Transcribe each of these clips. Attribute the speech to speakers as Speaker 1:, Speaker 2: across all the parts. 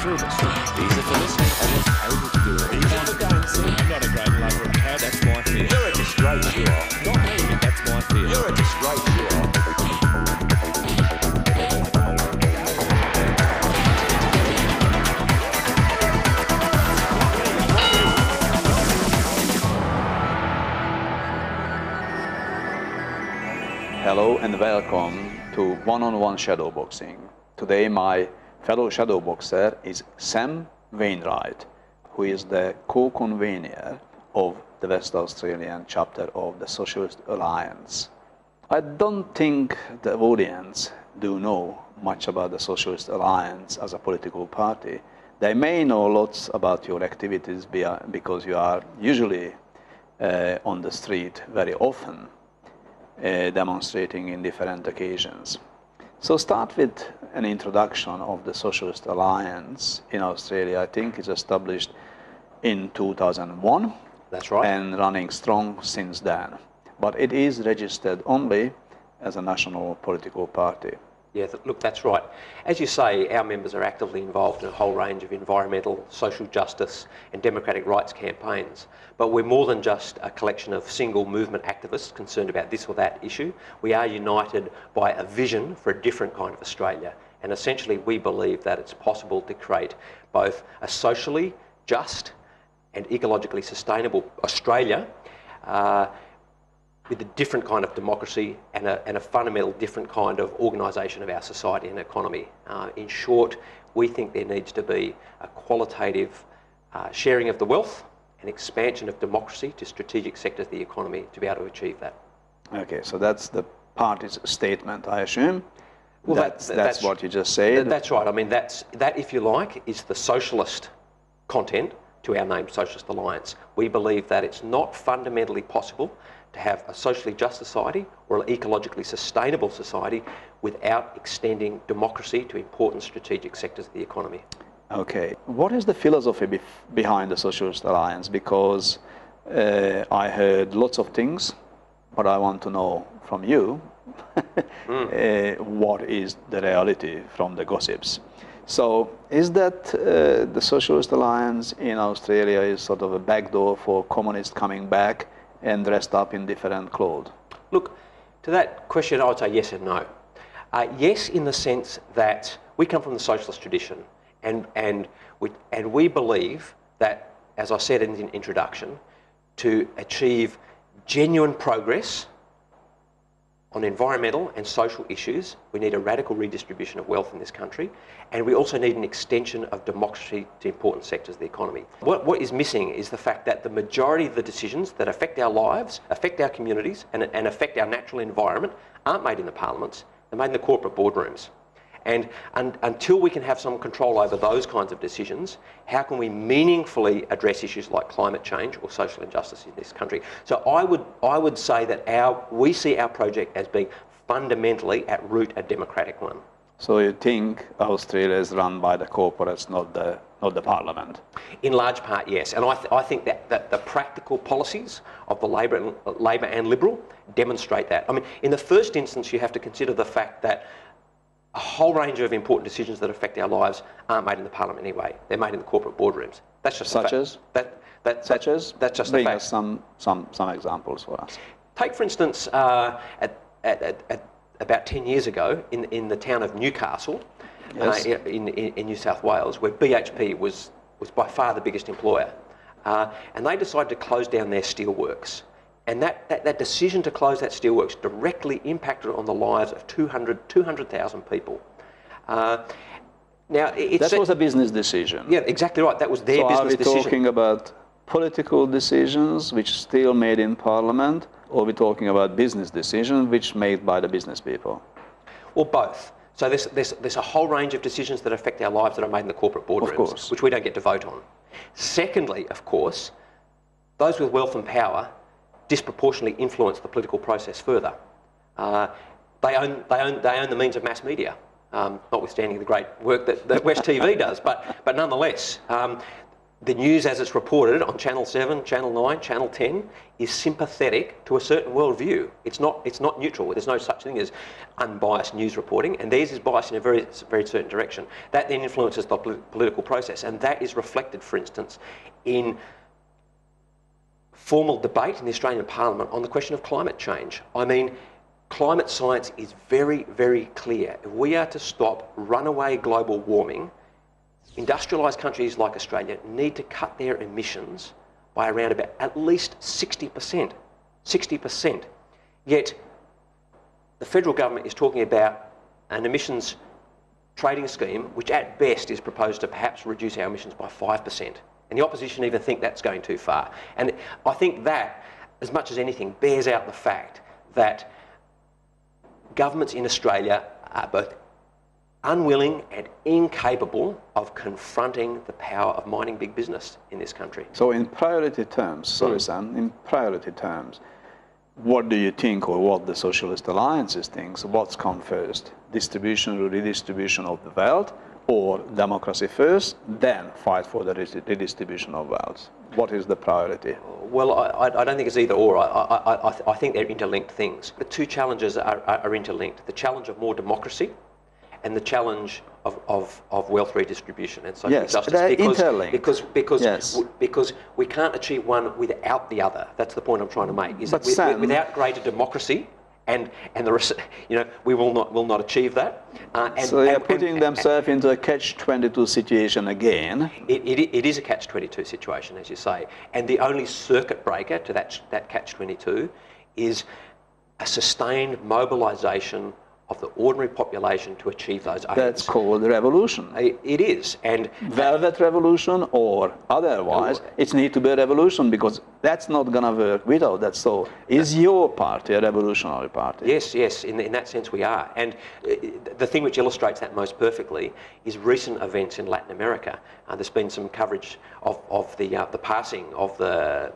Speaker 1: through this. Easy for listening. I was able to do it. Easy for dancing. I'm not a great lover of cats. That's my fear.
Speaker 2: You're a disgrace, you are.
Speaker 1: Not me. That's my fear.
Speaker 2: You're a disgrace, you are.
Speaker 3: Hello and welcome to One-on-One Shadowboxing. Today my fellow shadowboxer is Sam Wainwright, who is the co-convener of the West Australian chapter of the Socialist Alliance. I don't think the audience do know much about the Socialist Alliance as a political party. They may know lots about your activities because you are usually on the street very often, demonstrating in different occasions. So start with an introduction of the Socialist Alliance in Australia. I think it's established in 2001.
Speaker 4: That's right.
Speaker 3: And running strong since then. But it is registered only as a national political party.
Speaker 4: Yeah, look, that's right. As you say, our members are actively involved in a whole range of environmental, social justice and democratic rights campaigns. But we're more than just a collection of single movement activists concerned about this or that issue. We are united by a vision for a different kind of Australia. And essentially we believe that it's possible to create both a socially just and ecologically sustainable Australia with a different kind of democracy and a fundamental different kind of organisation of our society and economy. In short, we think there needs to be a qualitative sharing of the wealth and expansion of democracy to strategic sectors of the economy to be able to achieve that.
Speaker 3: Okay, so that's the party's statement, I assume.
Speaker 4: Well,
Speaker 3: that's what you just said.
Speaker 4: That's right. I mean, that, if you like, is the socialist content to our name, Socialist Alliance. We believe that it's not fundamentally possible to have a socially just society or an ecologically sustainable society without extending democracy to important strategic sectors of the economy.
Speaker 3: Okay. What is the philosophy behind the Socialist Alliance? Because I heard lots of things, but I want to know from you what is the reality from the gossips. So is that the Socialist Alliance in Australia is sort of a backdoor for communists coming back and dressed up in different clothes?
Speaker 4: Look, to that question I would say yes and no. Yes, in the sense that we come from the socialist tradition and we believe that, as I said in the introduction, to achieve genuine progress on environmental and social issues, we need a radical redistribution of wealth in this country, and we also need an extension of democracy to important sectors of the economy. What is missing is the fact that the majority of the decisions that affect our lives, affect our communities, and affect our natural environment aren't made in the parliaments, they're made in the corporate boardrooms. And until we can have some control over those kinds of decisions, how can we meaningfully address issues like climate change or social injustice in this country? So I would say that we see our project as being fundamentally at root a democratic one.
Speaker 3: So you think Australia is run by the corporates, not the parliament?
Speaker 4: In large part, yes. And I think that the practical policies of the Labor and Liberal demonstrate that. I mean, in the first instance, you have to consider the fact that a whole range of important decisions that affect our lives aren't made in the parliament anyway. They're made in the corporate boardrooms. That's just
Speaker 3: such as?
Speaker 4: That's just a fact.
Speaker 3: Bring us some examples for us.
Speaker 4: Take, for instance, at about 10 years ago in the town of Newcastle,
Speaker 3: yes.
Speaker 4: In New South Wales, where BHP was by far the biggest employer. And they decided to close down their steelworks. And that decision to close that steelworks directly impacted on the lives of 200,000 people. Now,
Speaker 3: that was a business decision.
Speaker 4: Yeah, exactly right. That was their business decision.
Speaker 3: So are we talking about political decisions which still made in Parliament, or are we talking about business decisions which made by the business people?
Speaker 4: Well, both. So there's a whole range of decisions that affect our lives that are made in the corporate boardrooms, which we don't get to vote on. Secondly, of course, those with wealth and power disproportionately influence the political process further. They own the means of mass media, notwithstanding the great work that West TV does. But nonetheless, the news as it's reported on Channel 7, Channel 9, Channel 10 is sympathetic to a certain worldview. It's not neutral. There's no such thing as unbiased news reporting, and theirs is biased in a very certain direction. That then influences the political process, and that is reflected, for instance, in formal debate in the Australian Parliament on the question of climate change. I mean, climate science is very, very clear. If we are to stop runaway global warming, industrialised countries like Australia need to cut their emissions by around about at least 60%. 60%. Yet the federal government is talking about an emissions trading scheme which at best is proposed to perhaps reduce our emissions by 5%. And the opposition even think that's going too far. And I think that, as much as anything, bears out the fact that governments in Australia are both unwilling and incapable of confronting the power of mining big business in this country.
Speaker 3: So in priority terms, sorry Sam, in priority terms, what do you think, or what the Socialist Alliances thinks, what's come first? Distribution or redistribution of the wealth, or democracy first, then fight for the redistribution of wealth? What is the priority?
Speaker 4: Well, I don't think it's either or. I think they're interlinked things. The two challenges are interlinked. The challenge of more democracy and the challenge of wealth redistribution and social justice.
Speaker 3: They're interlinked.
Speaker 4: Because we can't achieve one without the other. That's the point I'm trying to make. Is
Speaker 3: but
Speaker 4: that
Speaker 3: Sam,
Speaker 4: without greater democracy, and the rest, we will not achieve that.
Speaker 3: So they're putting themselves into a catch-22 situation again.
Speaker 4: It is a catch-22 situation, as you say, and the only circuit breaker to that catch-22 is a sustained mobilisation of the ordinary population to achieve those aims.
Speaker 3: That's called revolution.
Speaker 4: It is. And
Speaker 3: velvet revolution or otherwise, it needs to be a revolution, because that's not going to work without that. So is your party a revolutionary party?
Speaker 4: Yes, in that sense we are. And the thing which illustrates that most perfectly is recent events in Latin America. There's been some coverage of the passing of the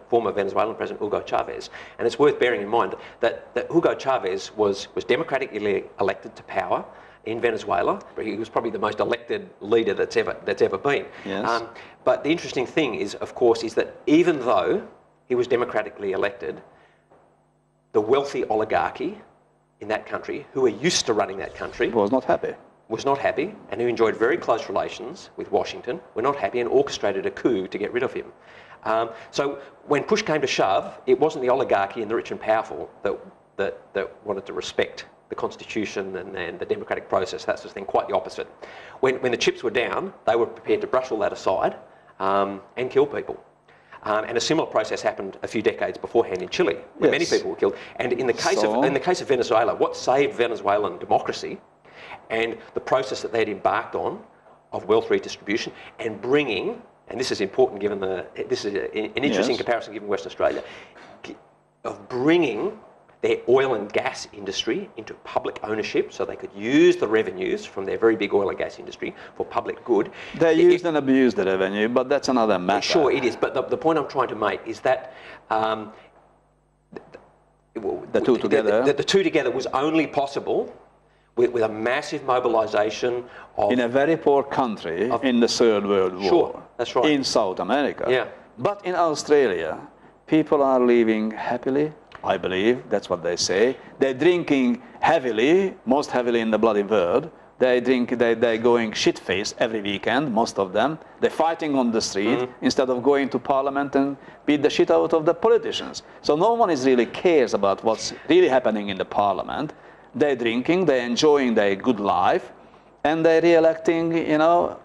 Speaker 4: former Venezuelan president, Hugo Chavez. And it's worth bearing in mind that Hugo Chavez was democratically elected to power in Venezuela. He was probably the most elected leader that's ever been.
Speaker 3: Yes.
Speaker 4: But the interesting thing is, of course, is that even though he was democratically elected, the wealthy oligarchy in that country, who are used to running that country,
Speaker 3: was not happy,
Speaker 4: and who enjoyed very close relations with Washington, were not happy and orchestrated a coup to get rid of him. So when push came to shove, it wasn't the oligarchy and the rich and powerful that wanted to respect the Constitution and the democratic process, that sort of thing. Quite the opposite. When the chips were down, they were prepared to brush all that aside and kill people. And a similar process happened a few decades beforehand in Chile, where many people were killed. And in the case of Venezuela, what saved Venezuelan democracy and the process that they'd embarked on of wealth redistribution and bringing, and this is important given this is an interesting comparison given Western Australia, of bringing their oil and gas industry into public ownership so they could use the revenues from their very big oil and gas industry for public good.
Speaker 3: They used and abused the revenue, but that's another matter.
Speaker 4: Sure, it is. But the point I'm trying to make is that
Speaker 3: the two together
Speaker 4: was only possible with a massive mobilisation of...
Speaker 3: in a very poor country in the Third World War.
Speaker 4: Sure, that's right.
Speaker 3: In South America.
Speaker 4: Yeah.
Speaker 3: But in Australia, people are living happily, I believe, that's what they say. They're drinking heavily, most heavily in the bloody world. They're going shit-faced every weekend, most of them. They're fighting on the street instead of going to Parliament and beat the shit out of the politicians. So no one is really cares about what's really happening in the Parliament. They're drinking, they're enjoying their good life, and they're re-electing,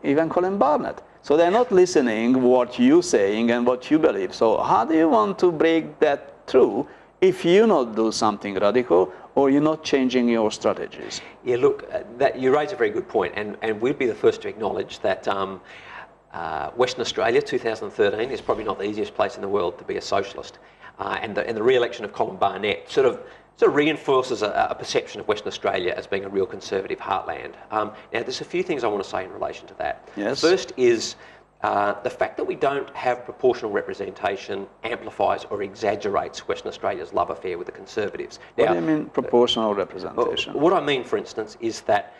Speaker 3: even Colin Barnett. So they're not listening what you're saying and what you believe. So how do you want to break that through if you not do something radical or you're not changing your strategies?
Speaker 4: Yeah, look, you raise a very good point, and we'd be the first to acknowledge that Western Australia, 2013, is probably not the easiest place in the world to be a socialist. And the re-election of Colin Barnett sort of reinforces a perception of Western Australia as being a real conservative heartland. Now, there's a few things I want to say in relation to that.
Speaker 3: Yes.
Speaker 4: First is the fact that we don't have proportional representation amplifies or exaggerates Western Australia's love affair with the Conservatives.
Speaker 3: What do you mean proportional representation?
Speaker 4: What I mean, for instance, is that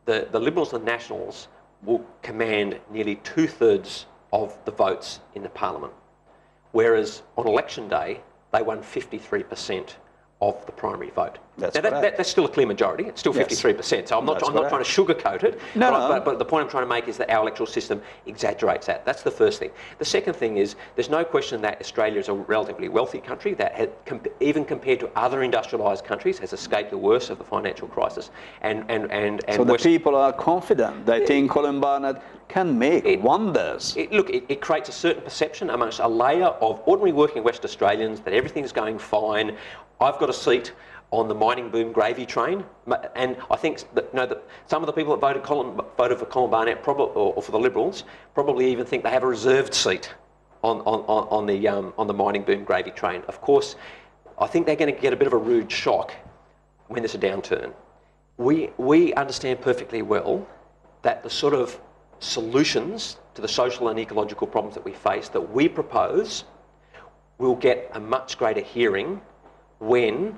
Speaker 4: the Liberals and Nationals will command nearly 2/3 of the votes in the parliament. Whereas on election day, they won 53% of the primary vote.
Speaker 3: That's
Speaker 4: now,
Speaker 3: correct.
Speaker 4: that's still a clear majority. It's still 53%. So I'm not trying to sugarcoat it.
Speaker 3: No.
Speaker 4: But the point I'm trying to make is that our electoral system exaggerates that. That's the first thing. The second thing is there's no question that Australia is a relatively wealthy country that, even compared to other industrialised countries, has escaped the worst of the financial crisis.
Speaker 3: So the people are confident. They think Colin Barnett can make wonders.
Speaker 4: It creates a certain perception amongst a layer of ordinary working West Australians that everything's going fine. I've got a seat on the mining boom gravy train, and I think that some of the people that voted for Colin Barnett, or for the Liberals, probably even think they have a reserved seat on the mining boom gravy train. Of course, I think they're going to get a bit of a rude shock when there's a downturn. We understand perfectly well that the sort of solutions to the social and ecological problems that we face that we propose will get a much greater hearing when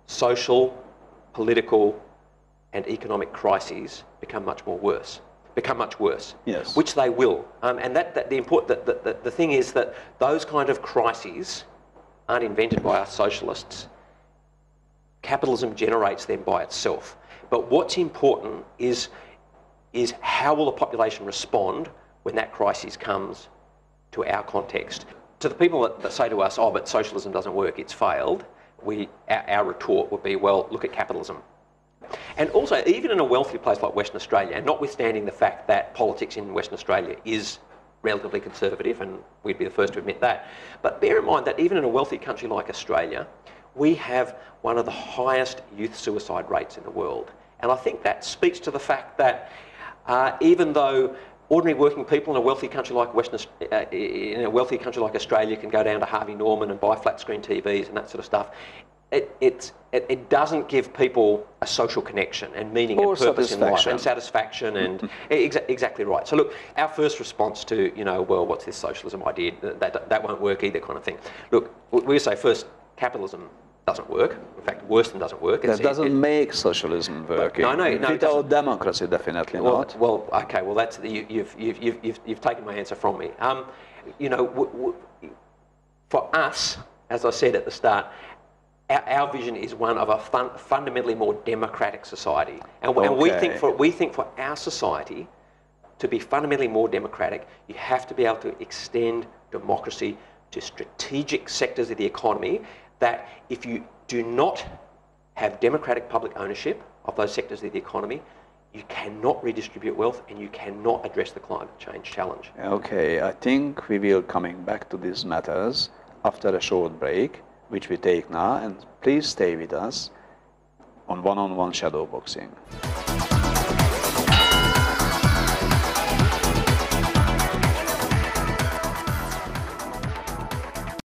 Speaker 4: social, political and economic crises become much worse.
Speaker 3: Yes.
Speaker 4: Which they will. And the thing is that those kind of crises aren't invented by us socialists. Capitalism generates them by itself. But what's important is how will the population respond when that crisis comes to our context. To the people that say to us, oh, but socialism doesn't work, it's failed, our retort would be, well, look at capitalism. And also, even in a wealthy place like Western Australia, and notwithstanding the fact that politics in Western Australia is relatively conservative, and we'd be the first to admit that, but bear in mind that even in a wealthy country like Australia, we have one of the highest youth suicide rates in the world. And I think that speaks to the fact that even though ordinary working people in a wealthy country like Australia can go down to Harvey Norman and buy flat screen TVs and that sort of stuff, it doesn't give people a social connection and meaning and purpose in life and satisfaction and exactly right. So look, our first response to well, what's this socialism idea, that won't work either kind of thing. Look, we say first, capitalism doesn't work. In fact, worse than doesn't work.
Speaker 3: That doesn't make socialism work.
Speaker 4: No,
Speaker 3: without democracy, definitely not.
Speaker 4: Well, okay. Well, that's you've taken my answer from me. For us, as I said at the start, our vision is one of a fundamentally more democratic society, and we think for our society to be fundamentally more democratic, you have to be able to extend democracy to strategic sectors of the economy. That if you do not have democratic public ownership of those sectors of the economy, you cannot redistribute wealth and you cannot address the climate change challenge.
Speaker 3: Okay, I think we will coming back to these matters after a short break, which we take now, and please stay with us on One-on-One Shadowboxing.